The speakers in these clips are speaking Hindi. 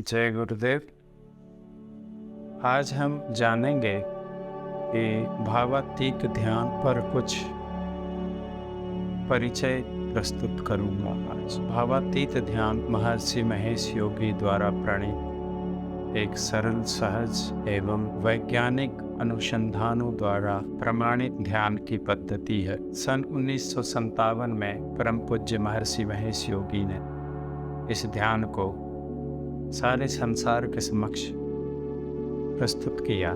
जय गुरुदेव। आज हम जानेंगे कि भावातीत ध्यान पर कुछ परिचय प्रस्तुत करूंगा। आज भावातीत ध्यान महर्षि महेश योगी द्वारा प्रणीत एक सरल, सहज एवं वैज्ञानिक अनुसंधानों द्वारा प्रमाणित ध्यान की पद्धति है। सन 1957 में परम पूज्य महर्षि महेश योगी ने इस ध्यान को सारे संसार के समक्ष प्रस्तुत किया,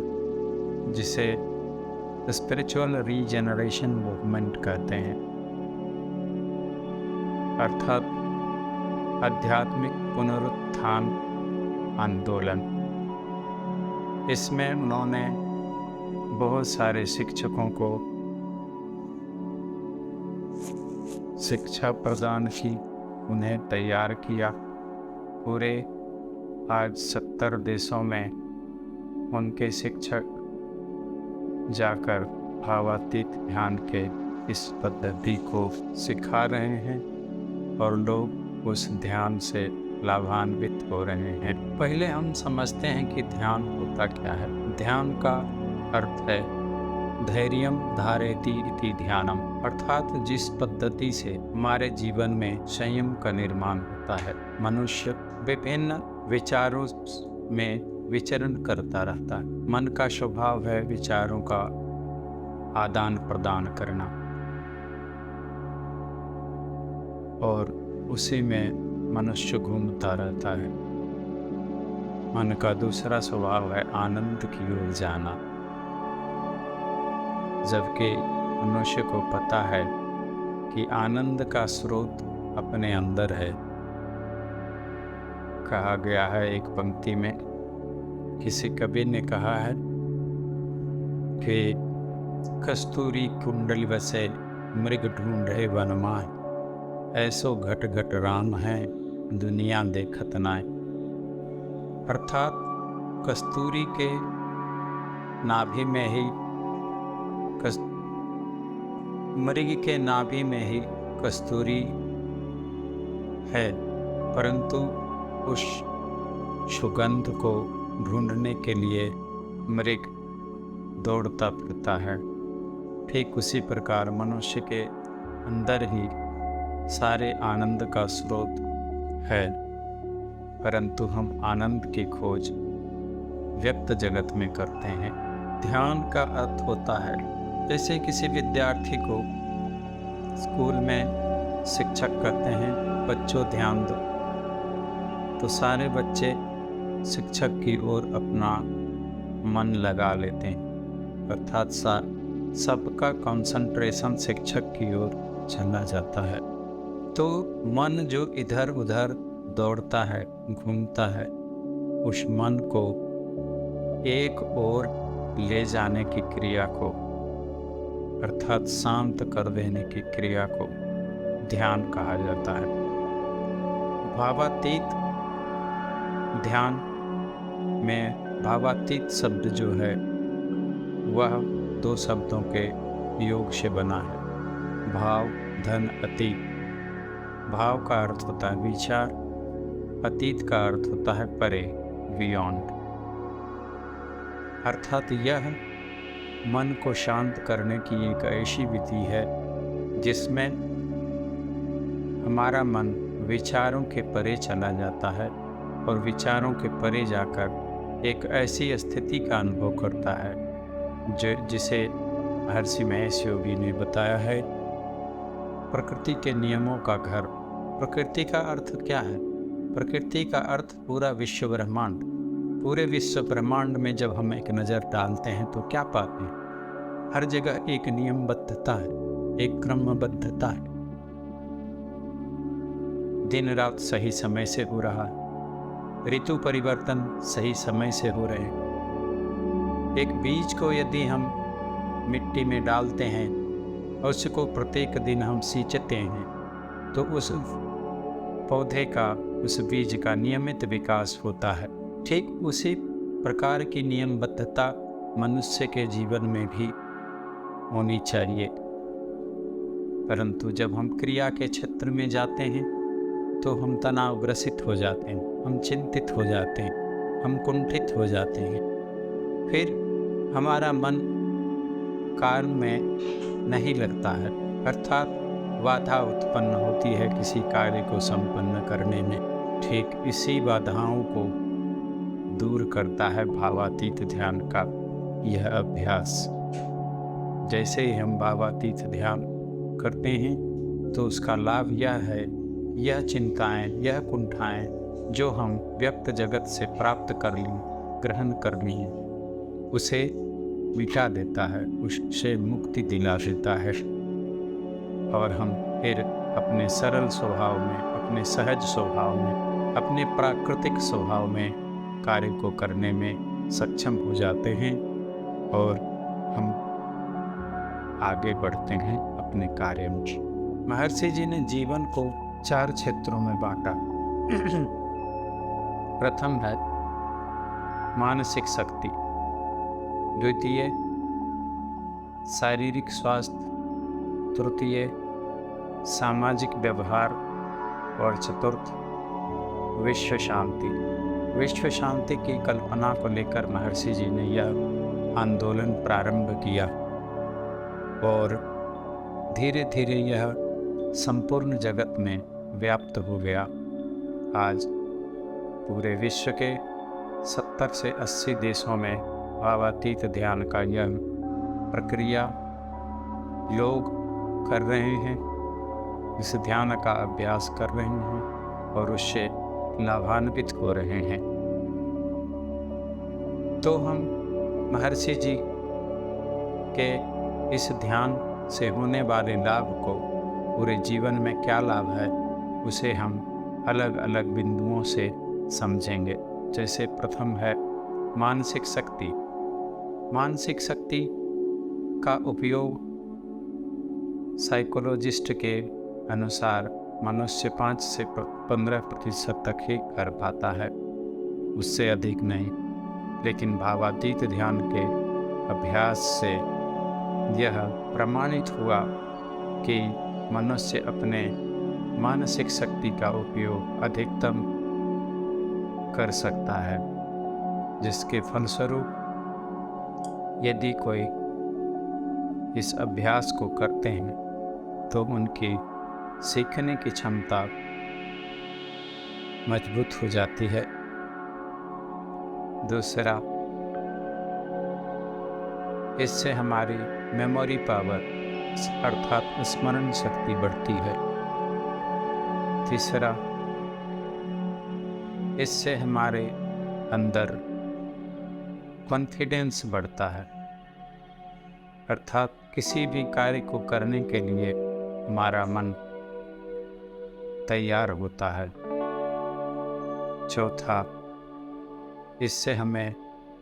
जिसे स्पिरिचुअल रीजेनरेशन मूवमेंट कहते हैं, अर्थात आध्यात्मिक पुनरुत्थान आंदोलन। इसमें उन्होंने बहुत सारे शिक्षकों को शिक्षा प्रदान की, उन्हें तैयार किया। पूरे आज 70 देशों में उनके शिक्षक जाकर भावातीत ध्यान के इस पद्धति को सिखा रहे हैं और लोग उस ध्यान से लाभान्वित हो रहे हैं। पहले हम समझते हैं कि ध्यान होता क्या है। ध्यान का अर्थ है धैर्यम धारयति इति ध्यानम, अर्थात जिस पद्धति से हमारे जीवन में संयम का निर्माण होता है। मनुष्य विभिन्न विचारों में विचरण करता रहता है। मन का स्वभाव है विचारों का आदान प्रदान करना, और उसी में मनुष्य घूमता रहता है। मन का दूसरा स्वभाव है आनंद की ओर जाना, जबकि मनुष्य को पता है कि आनंद का स्रोत अपने अंदर है। कहा गया है एक पंक्ति में, किसी कवि ने कहा है कि कस्तूरी कुंडल वसे मृग ढूंढे वनमाय, ऐसो घट घट राम है दुनिया देखत नाय। अर्थात कस्तूरी के नाभि में ही मृग के नाभि में ही कस्तूरी है, परंतु उस सुगंध को ढूंढने के लिए मृग दौड़ता फिरता है। ठीक उसी प्रकार मनुष्य के अंदर ही सारे आनंद का स्रोत है, परंतु हम आनंद की खोज व्यक्त जगत में करते हैं। ध्यान का अर्थ होता है, जैसे किसी विद्यार्थी को स्कूल में शिक्षक कहते हैं बच्चों ध्यान दो, तो सारे बच्चे शिक्षक की ओर अपना मन लगा लेते हैं, अर्थात सबका कंसंट्रेशन शिक्षक की ओर चला जाता है। तो मन जो इधर उधर दौड़ता है, घूमता है, उस मन को एक ओर ले जाने की क्रिया को, अर्थात शांत कर देने की क्रिया को ध्यान कहा जाता है। भावातीत ध्यान में भावातीत शब्द जो है वह 2 शब्दों के योग से बना है, भाव धन अतीत। भाव का अर्थ होता है विचार, अतीत का अर्थ होता है परे, बियॉन्ड। अर्थात यह मन को शांत करने की एक ऐसी विधि है जिसमें हमारा मन विचारों के परे चला जाता है और विचारों के परे जाकर एक ऐसी स्थिति का अनुभव करता है जिसे महर्षि महेश योगी ने बताया है प्रकृति के नियमों का घर। प्रकृति का अर्थ क्या है? प्रकृति का अर्थ पूरा विश्व ब्रह्मांड। पूरे विश्व ब्रह्मांड में जब हम एक नज़र डालते हैं तो क्या पाते हैं? हर जगह एक नियमबद्धता है, एक क्रमबद्धता है। दिन रात सही समय से हो रहा है, ऋतु परिवर्तन सही समय से हो रहे हैं। एक बीज को यदि हम मिट्टी में डालते हैं और उसको प्रत्येक दिन हम सींचते हैं तो उस पौधे का, उस बीज का नियमित विकास होता है। ठीक उसी प्रकार की नियमबद्धता मनुष्य के जीवन में भी होनी चाहिए। परंतु जब हम क्रिया के क्षेत्र में जाते हैं तो हम तनावग्रसित हो जाते हैं, हम चिंतित हो जाते हैं, हम कुंठित हो जाते हैं। फिर हमारा मन कार्य में नहीं लगता है, अर्थात बाधा उत्पन्न होती है किसी कार्य को संपन्न करने में। ठीक इसी बाधाओं को दूर करता है भावातीत ध्यान का यह अभ्यास। जैसे ही हम भावातीत ध्यान करते हैं तो उसका लाभ यह है, यह चिंताएं, यह कुंठाएं जो हम व्यक्त जगत से प्राप्त कर ली, ग्रहण कर ली, उसे मिटा देता है, उससे मुक्ति दिला देता है और हम फिर अपने सरल स्वभाव में, अपने सहज स्वभाव में, अपने प्राकृतिक स्वभाव में कार्य को करने में सक्षम हो जाते हैं और हम आगे बढ़ते हैं अपने कार्य में। महर्षि जी ने जीवन को 4 क्षेत्रों में बांटा। प्रथम है मानसिक शक्ति, द्वितीय शारीरिक स्वास्थ्य, तृतीय सामाजिक व्यवहार और चतुर्थ विश्व शांति। विश्व शांति की कल्पना को लेकर महर्षि जी ने यह आंदोलन प्रारंभ किया और धीरे धीरे यह संपूर्ण जगत में व्याप्त हो गया। आज पूरे विश्व के 70 से 80 देशों में भावातीत ध्यान का यह प्रक्रिया लोग कर रहे हैं, इस ध्यान का अभ्यास कर रहे हैं और उससे लाभान्वित हो रहे हैं। तो हम महर्षि जी के इस ध्यान से होने वाले लाभ को, पूरे जीवन में क्या लाभ है, उसे हम अलग अलग बिंदुओं से समझेंगे। जैसे प्रथम है मानसिक शक्ति। मानसिक शक्ति का उपयोग साइकोलॉजिस्ट के अनुसार मनुष्य 5 से 15% तक ही कर पाता है, उससे अधिक नहीं। लेकिन भावातीत ध्यान के अभ्यास से यह प्रमाणित हुआ कि मनुष्य अपने मानसिक शक्ति का उपयोग अधिकतम कर सकता है, जिसके फलस्वरूप यदि कोई इस अभ्यास को करते हैं तो उनकी सीखने की क्षमता मजबूत हो जाती है। दूसरा, इससे हमारी मेमोरी पावर अर्थात स्मरण शक्ति बढ़ती है। तीसरा, इससे हमारे अंदर कॉन्फिडेंस बढ़ता है, अर्थात किसी भी कार्य को करने के लिए हमारा मन तैयार होता है। चौथा, इससे हमें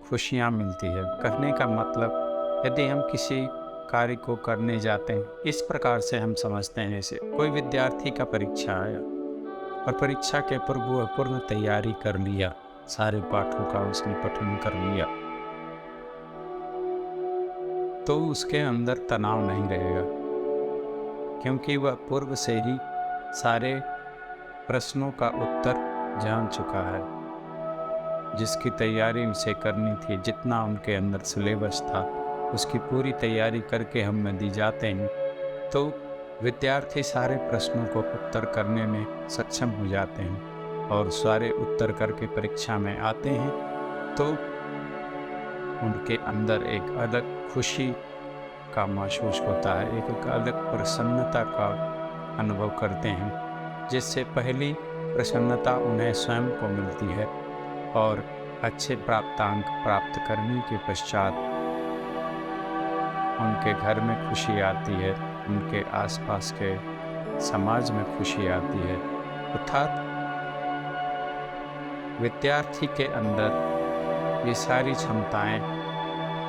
खुशियाँ मिलती है। कहने का मतलब, यदि हम किसी कार्य को करने जाते हैं, इस प्रकार से हम समझते हैं, जैसे कोई विद्यार्थी का परीक्षा आया और परीक्षा के पूर्व वह पूर्ण तैयारी कर लिया, सारे पाठों का उसने पठन कर लिया, तो उसके अंदर तनाव नहीं रहेगा, क्योंकि वह पूर्व से ही सारे प्रश्नों का उत्तर जान चुका है। जिसकी तैयारी उसे करनी थी, जितना उनके अंदर सिलेबस था, उसकी पूरी तैयारी करके हम दी जाते हैं, तो विद्यार्थी सारे प्रश्नों को उत्तर करने में सक्षम हो जाते हैं और सारे उत्तर करके परीक्षा में आते हैं, तो उनके अंदर एक अलग खुशी का महसूस होता है, एक अलग प्रसन्नता का अनुभव करते हैं, जिससे पहली प्रसन्नता उन्हें स्वयं को मिलती है और अच्छे प्राप्तांक प्राप्त करने के पश्चात उनके घर में खुशी आती है, उनके आसपास के समाज में खुशी आती है। अर्थात विद्यार्थी के अंदर ये सारी क्षमताएं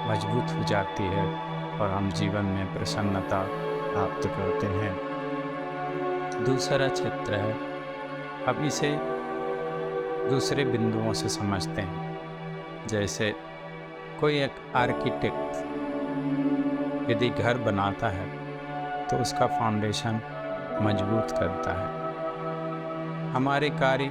मजबूत हो जाती है और हम जीवन में प्रसन्नता प्राप्त करते हैं। दूसरा क्षेत्र है, अब इसे दूसरे बिंदुओं से समझते हैं। जैसे कोई एक आर्किटेक्ट यदि घर बनाता है तो उसका फाउंडेशन मजबूत करता है, हमारे कार्य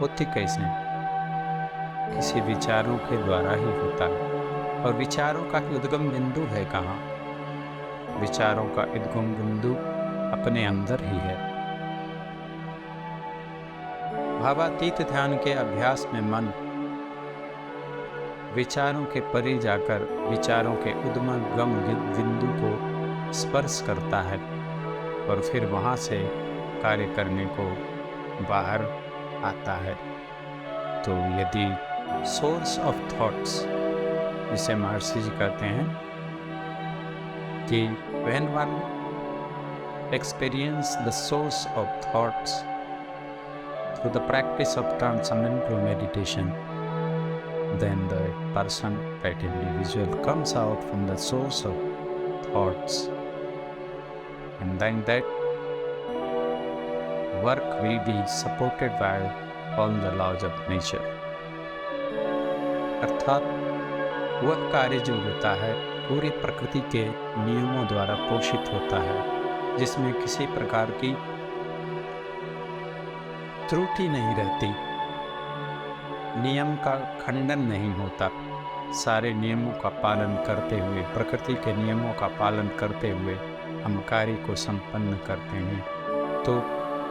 होते कैसे हैं? किसी विचारों के द्वारा ही होता है। और विचारों का उद्गम बिंदु है कहाँ? विचारों का उद्गम बिंदु अपने अंदर ही है। भावातीत ध्यान के अभ्यास में मन विचारों के परे जाकर विचारों के उद्गम बिंदु को स्पर्श करता है और फिर वहाँ से कार्य करने को बाहर आता है। तो यदि सोर्स ऑफ थॉट्स, जिसे महर्षि जी कहते हैं कि when one experience the source of thoughts through the practice of transcendental meditation, then the person, that individual, comes out from the source of thoughts, and then that work will be supported by all the laws of nature. अर्थात वह कार्य जो होता है पूरी प्रकृति के नियमों द्वारा पोषित होता है, जिसमें किसी प्रकार की त्रुटि नहीं रहती, नियम का खंडन नहीं होता। सारे नियमों का पालन करते हुए, प्रकृति के नियमों का पालन करते हुए हम कार्य को संपन्न करते हैं तो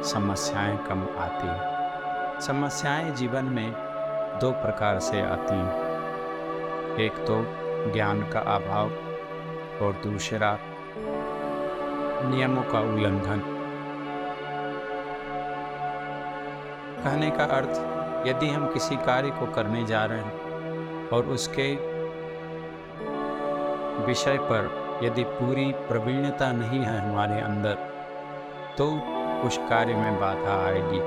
समस्याएं कम आती हैं। समस्याएं जीवन में दो प्रकार से आती हैं, एक तो ज्ञान का अभाव और दूसरा नियमों का उल्लंघन। कहने का अर्थ, यदि हम किसी कार्य को करने जा रहे हैं और उसके विषय पर यदि पूरी प्रवीणता नहीं है हमारे अंदर, तो उस कार्य में बाधा आएगी।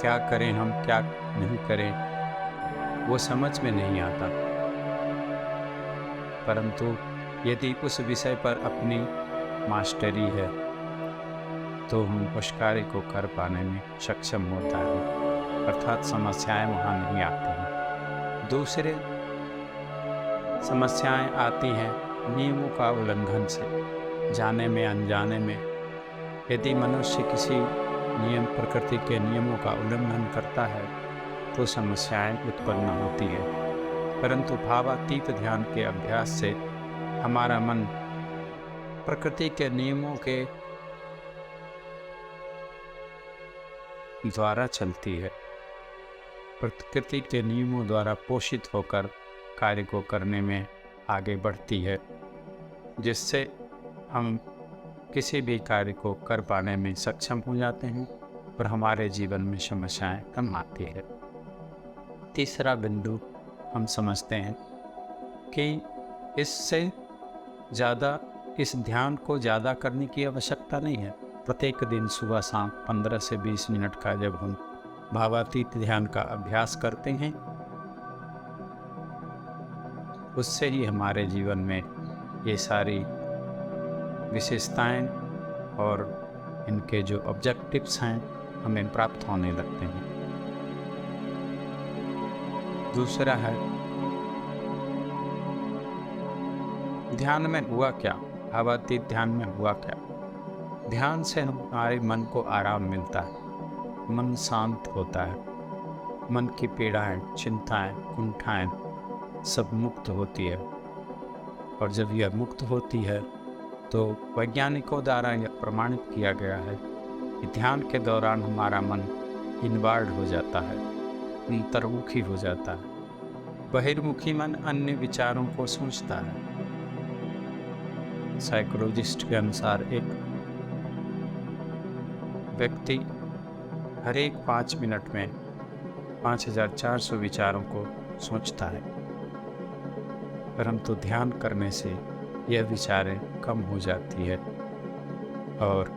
क्या करें हम, क्या नहीं करें, वो समझ में नहीं आता। परंतु यदि उस विषय पर अपनी मास्टरी है तो हम उस कार्य को कर पाने में सक्षम होता है, अर्थात समस्याएं वहाँ नहीं आती हैं। दूसरे समस्याएं आती हैं नियमों का उल्लंघन से। जाने में अनजाने में यदि मनुष्य किसी नियम, प्रकृति के नियमों का उल्लंघन करता है तो समस्याएं उत्पन्न होती है। परंतु भावातीत ध्यान के अभ्यास से हमारा मन प्रकृति के नियमों के द्वारा चलती है, प्रकृति के नियमों द्वारा पोषित होकर कार्य को करने में आगे बढ़ती है, जिससे हम किसी भी कार्य को कर पाने में सक्षम हो जाते हैं और हमारे जीवन में समस्याएं कम आती है। तीसरा बिंदु हम समझते हैं कि इससे ज़्यादा, इस ध्यान को ज़्यादा करने की आवश्यकता नहीं है। प्रत्येक दिन सुबह शाम 15 से 20 मिनट का जब हम भावातीत ध्यान का अभ्यास करते हैं, उससे ही हमारे जीवन में ये सारी विशेषताएं और इनके जो ऑब्जेक्टिव्स हैं हमें प्राप्त होने लगते हैं। दूसरा है, ध्यान में हुआ क्या, भावातीत ध्यान में हुआ क्या। ध्यान से हमारे मन को आराम मिलता है, मन शांत होता है, मन की पीड़ाएं, चिंताएं, कुंठाएं सब मुक्त होती है। और जब यह मुक्त होती है तो वैज्ञानिकों द्वारा यह प्रमाणित किया गया है कि ध्यान के दौरान हमारा मन इनवर्ड हो जाता है, अंतर्मुखी हो जाता है। बहिर्मुखी मन अन्य विचारों को सोचता है। साइकोलॉजिस्ट के अनुसार एक व्यक्ति हर एक 5 मिनट में 5400 विचारों को सोचता है, परंतु ध्यान करने से यह विचारें कम हो जाती है और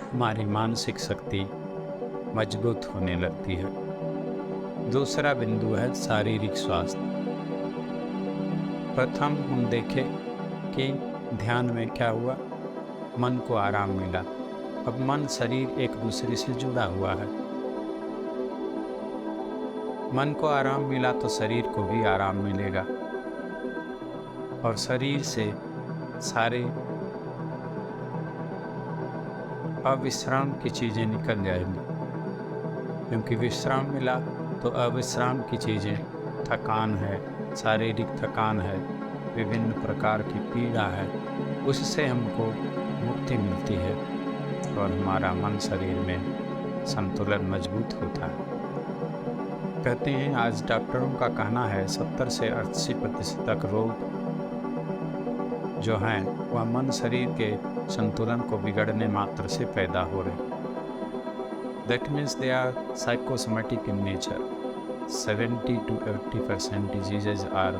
हमारी मानसिक शक्ति मजबूत होने लगती है। दूसरा बिंदु है शारीरिक स्वास्थ्य। प्रथम हम देखें कि ध्यान में क्या हुआ, मन को आराम मिला। अब मन शरीर एक दूसरे से जुड़ा हुआ है। मन को आराम मिला तो शरीर को भी आराम मिलेगा और शरीर से सारे अविश्राम की चीज़ें निकल जाएंगी। क्योंकि विश्राम मिला तो अविश्राम की चीज़ें, थकान है, शारीरिक थकान है, विभिन्न प्रकार की पीड़ा है, उससे हमको मुक्ति मिलती है और हमारा मन शरीर में संतुलन मजबूत होता है। कहते हैं, आज डॉक्टरों का कहना है 70 से 80% तक रोग जो हैं वह मन शरीर के संतुलन को बिगड़ने मात्र से पैदा हो रहे। That means they are psychosomatic in nature. 70 to 80% diseases are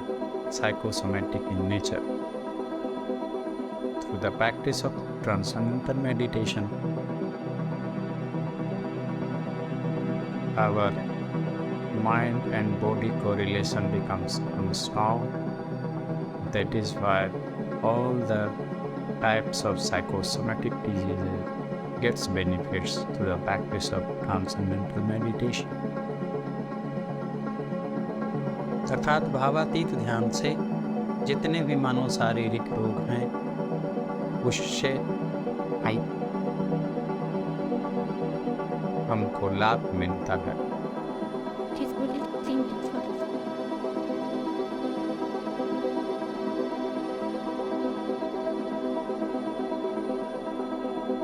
psychosomatic in nature. Through the practice of transcendental meditation, our mind and body correlation becomes strong. That is why all the types of psychosomatic diseases gets benefits through the practice of transcendental meditation. अर्थात भावातीत ध्यान से जितने भी मानव शारीरिक रोग हैं उससे हमको लाभ मिलता है।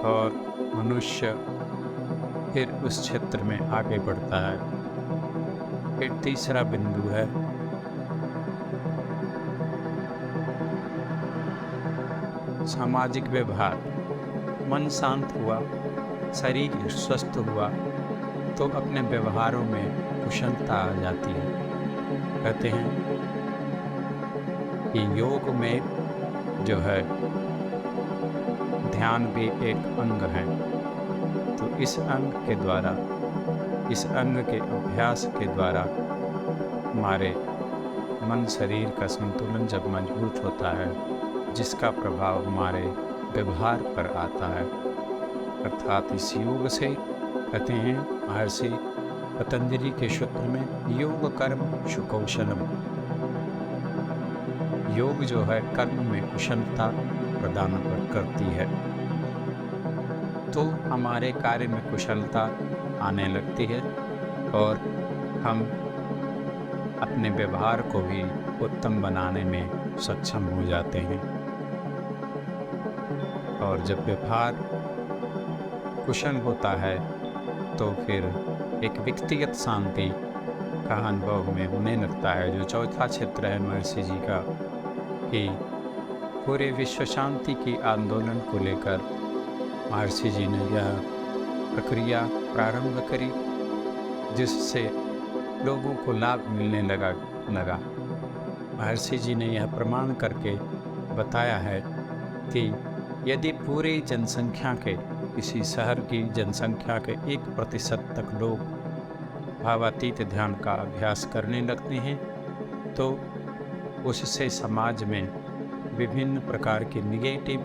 और मनुष्य फिर उस क्षेत्र में आगे बढ़ता है। फिर तीसरा बिंदु है सामाजिक व्यवहार। मन शांत हुआ, शरीर स्वस्थ हुआ तो अपने व्यवहारों में कुशलता आ जाती है। कहते हैं कि योग में जो है ध्यान भी एक अंग है, तो इस अंग के द्वारा, इस अंग के अभ्यास के द्वारा हमारे मन शरीर का संतुलन जब मजबूत होता है, जिसका प्रभाव हमारे व्यवहार पर आता है। अर्थात इस योग से कहते हैं महर्षि पतंजलि के सूत्र में योग कर्म सुकौशलम, योग जो है कर्म में कुशलता प्रदान करती है, तो हमारे कार्य में कुशलता आने लगती है और हम अपने व्यवहार को भी उत्तम बनाने में सक्षम हो जाते हैं। और जब व्यवहार कुशल होता है तो फिर एक व्यक्तिगत शांति का अनुभव में होने लगता है। जो चौथा क्षेत्र है महर्षि जी का, कि पूरे विश्व शांति की आंदोलन को लेकर महर्षि जी ने यह प्रक्रिया प्रारंभ करी, जिससे लोगों को लाभ मिलने लगा। महर्षि जी ने यह प्रमाण करके बताया है कि यदि पूरी जनसंख्या के, किसी शहर की जनसंख्या के 1% तक लोग भावातीत ध्यान का अभ्यास करने लगते हैं तो उससे समाज में विभिन्न प्रकार की निगेटिव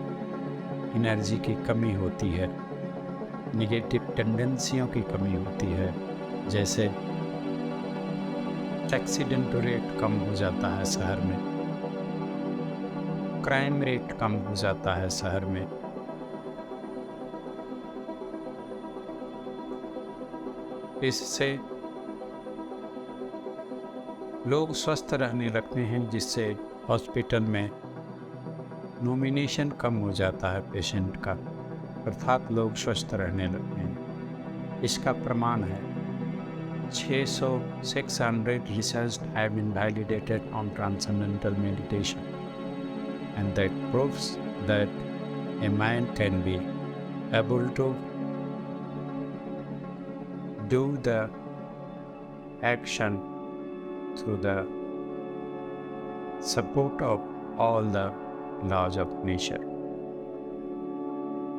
एनर्जी की कमी होती है, निगेटिव टेंडेंसियों की कमी होती है। जैसे एक्सीडेंट रेट कम हो जाता है शहर में, क्राइम रेट कम हो जाता है शहर में, इससे लोग स्वस्थ रहने लगते हैं, जिससे हॉस्पिटल में नॉमिनेशन कम हो जाता है पेशेंट का, अर्थात लोग स्वस्थ रहने लगते हैं। इसका प्रमाण है 600 research have been validated on transcendental meditation, and that proves that a mind can be able to do the action through the support of all the laws of nature,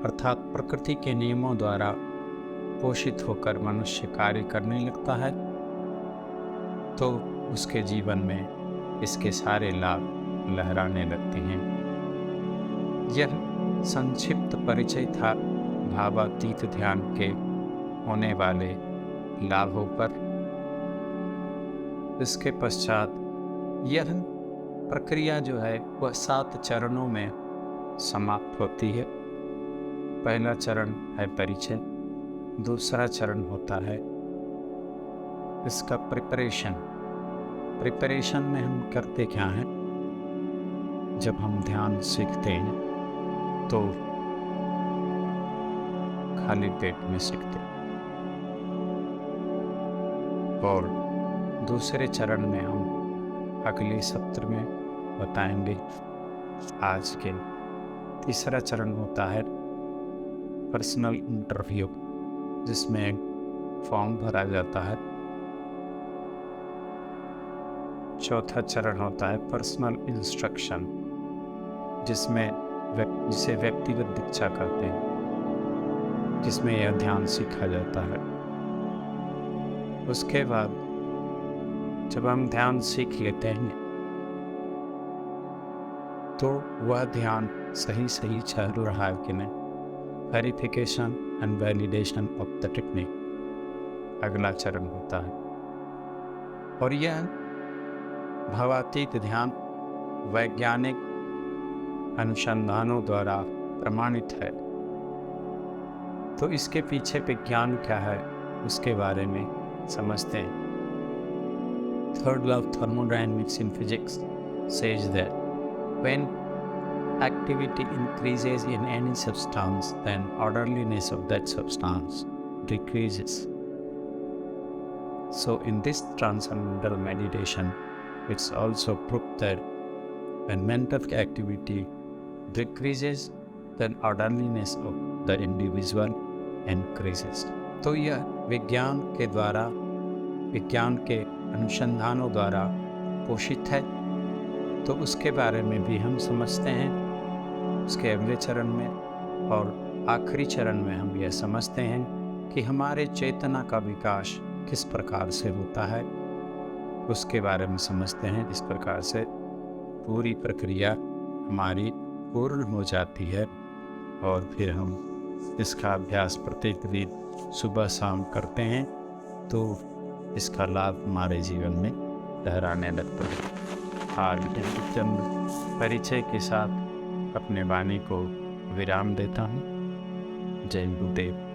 अर्थात प्रकृति के नियमों द्वारा पोषित होकर मनुष्य कार्य करने लगता है तो उसके जीवन में इसके सारे लाभ लहराने लगते हैं। यह संक्षिप्त परिचय था भावातीत ध्यान के होने वाले लाभों पर। इसके पश्चात यह प्रक्रिया जो है वह 7 चरणों में समाप्त होती है। पहला चरण है परिचय, दूसरा चरण होता है इसका प्रिपरेशन में हम करते क्या हैं? जब हम ध्यान सीखते हैं तो खाली पेट में सीखते हैं, और दूसरे चरण में हम अगले सत्र में बताएंगे। आज के तीसरा चरण होता है पर्सनल इंटरव्यू, जिसमें फॉर्म भरा जाता है। चौथा चरण होता है पर्सनल इंस्ट्रक्शन, जिसे व्यक्तिगत दीक्षा कहते हैं, जिसमें यह ध्यान सीखा जाता है। उसके बाद जब हम ध्यान सीख लेते हैं तो वह ध्यान सही चल रहा है कि नहीं, verification and validation of the technique अगला चरण होता है। और यह भावातीत ध्यान वैज्ञानिक अनुसंधानों द्वारा प्रमाणित है। तो इसके पीछे विज्ञान क्या है उसके बारे में समझते हैं। Third law of thermodynamics in physics says that when activity increases in any substance, then orderliness of that substance decreases. So in this transcendental meditation, it's also proved that when mental activity decreases, then orderliness of the individual increases. तो यह विज्ञान के अनुसंधानों द्वारा पोषित है। तो उसके बारे में भी हम समझते हैं उसके अगले चरण में, और आखिरी चरण में हम यह समझते हैं कि हमारे चेतना का विकास किस प्रकार से होता है, उसके बारे में समझते हैं। इस प्रकार से पूरी प्रक्रिया हमारी पूर्ण हो जाती है, और फिर हम इसका अभ्यास प्रत्येक दिन सुबह शाम करते हैं, तो इसका लाभ हमारे जीवन में लहराने लगता है। आज चंद परिचय के साथ अपने वाणी को विराम देता हूँ। जय गुरुदेव।